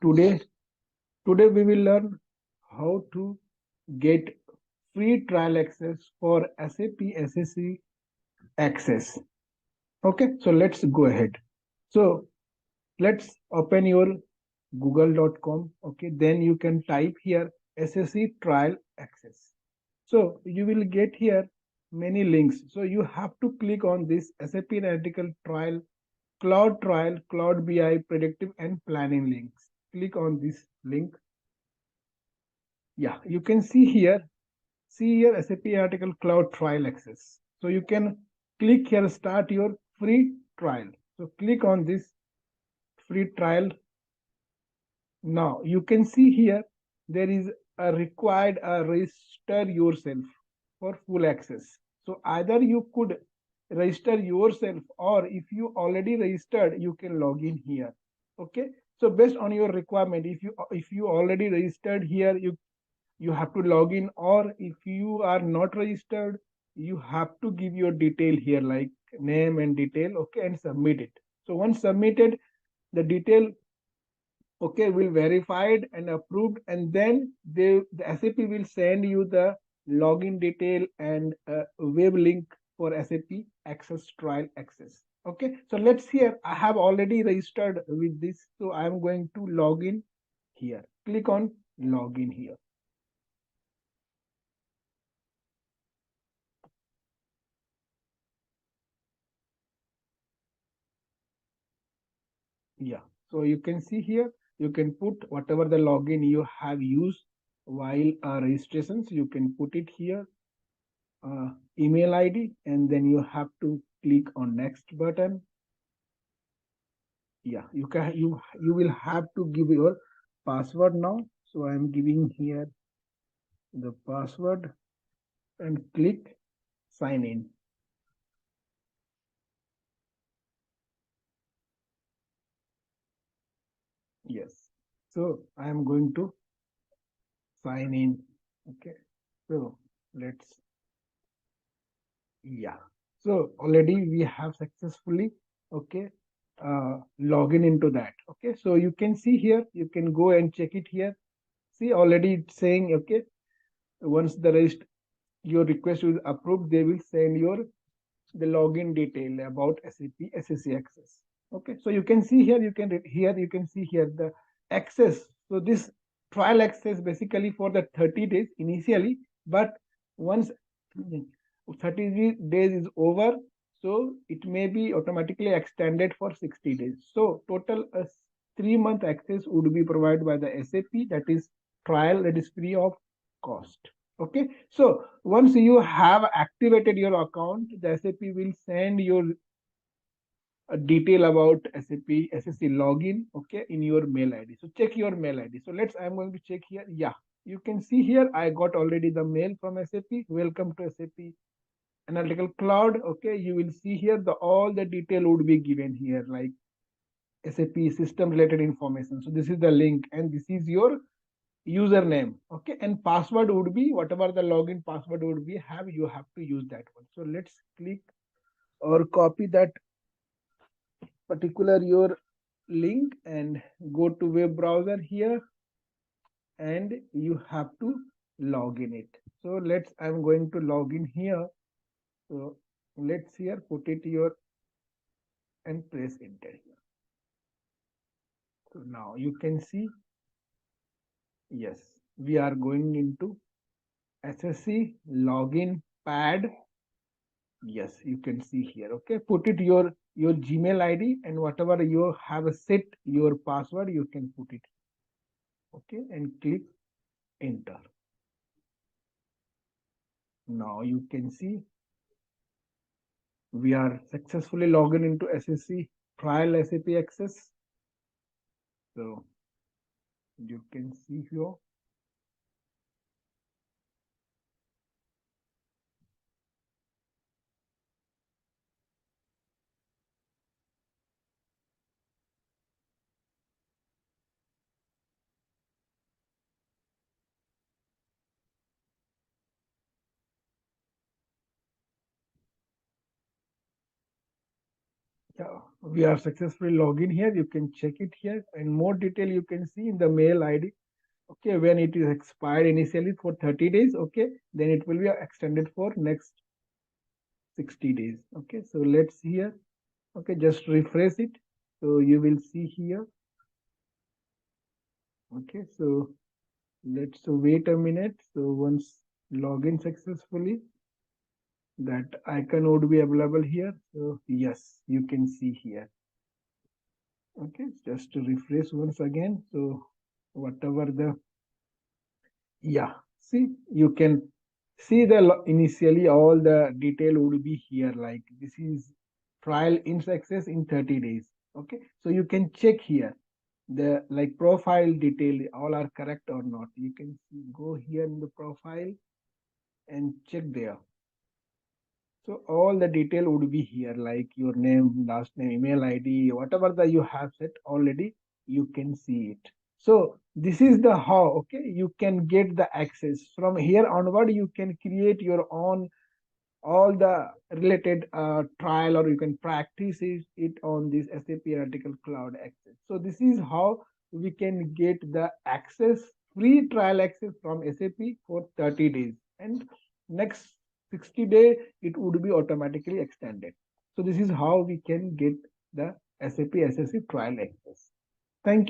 today we will learn how to get free trial access for SAP SAC access. Okay, so let's go ahead. So let's open your google.com. Okay, then you can type here SAC trial access. So you will get here many links. So you have to click on this SAP Analytical Trial, Cloud BI, Predictive and Planning links. Click on this link. Yeah, you can see here SAP Analytical Cloud Trial Access. So you can click here, start your free trial. So click on this free trial. Now you can see here there is a required register yourself for full access. So either you could register yourself, or if you already registered, you can log in here. Okay, so based on your requirement, if you already registered here, you have to log in, or if you are not registered, you have to give your detail here, like name and detail. Okay, and submit it. So once submitted, the detail, okay, will verified and approved, and then the SAP will send you the login detail and web link for SAP access trial access. Okay, so let's here, I have already registered with this, so I am going to log in here. Click on login here. Yeah, so you can see here, you can put whatever the login you have used while registrations, you can put it here, email ID, and then you have to click on next button. Yeah, you will have to give your password now. So I am giving here the password and click sign in. Yes, so I am going to sign in. Okay, so let's, yeah, so already we have successfully, okay, login into that. Okay, so you can see here, you can go and check it here. See, already it's saying, okay, once the your request is approved, they will send your the login detail about SAP SAC access. Okay, so you can see here, you can see here the access. So this trial access basically for the 30 days initially, but once 30 days is over, so it may be automatically extended for 60 days. So total 3-month access would be provided by the SAP, that is trial, that is free of cost. Okay, so once you have activated your account, the SAP will send your detail about SAP SAC login, okay, in your mail ID. So check your mail ID. So I'm going to check here. Yeah, you can see here I got already the mail from SAP. Welcome to SAP Analytical Cloud. Okay, you will see here all the detail would be given here, like SAP system related information. So this is the link, and this is your username. Okay, and password would be whatever the login password would be, you have to use that one. So let's click or copy that particular your link and go to web browser here, and you have to log in it. So I'm going to log in here. So let's here put it here and press enter here. So now you can see, yes, we are going into SSC login pad. Yes, you can see here. Okay, put it your Gmail ID, and whatever you have set your password, you can put it. Okay, and click enter. Now you can see we are successfully logged into SSC trial SAP access. So you can see here. Yeah, we are successfully logged in here. You can check it here, and more detail you can see in the mail ID. Okay, when it is expired initially for 30 days, okay, then it will be extended for next 60 days. Okay, so let's here. Okay, just refresh it. So you will see here. Okay, so let's wait a minute. So once login successfully, that icon would be available here. So yes, you can see here. Okay, just to refresh once again. So whatever the, yeah, see, you can see the initially all the detail would be here, like this is trial in success in 30 days. Okay, so you can check here the like profile detail all are correct or not. You can go here in the profile and check there. So all the detail would be here, like your name, last name, email ID, whatever that you have set already, you can see it. So this is the how, okay, you can get the access. From here onward, you can create your own all the related trial, or you can practice it on this SAP Analytical Cloud access. So this is how we can get the access, free trial access from SAP for 30 days. And next 60 day, it would be automatically extended. So this is how we can get the SAP SSC trial access. Thank you.